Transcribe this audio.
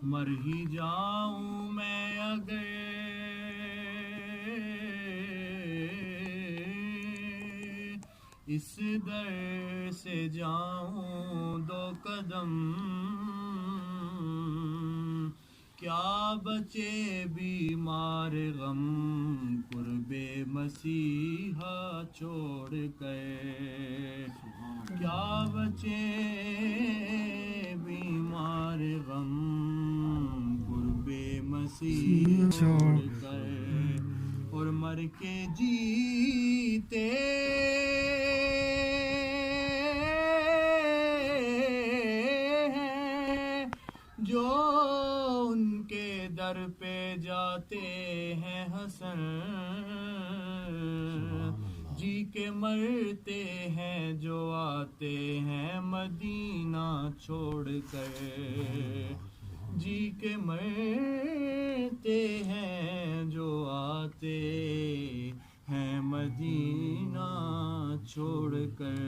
مر ہی جاؤں میں اگر اس در سے جاؤں دو قدم، کیا بچے بیمار غم قرب مسیحا چھوڑ کر، کیا بچے بیمار غم قرب مسیح چھوڑ کر، اور مر کے جیتے ہیں جو ان کے در پہ جاتے ہیں حسن، جی کے مرتے ہیں جو آتے ہیں مدینہ چھوڑ کر، جی کے مرتے ہیں جو آتے ہیں مدینہ چھوڑ کر۔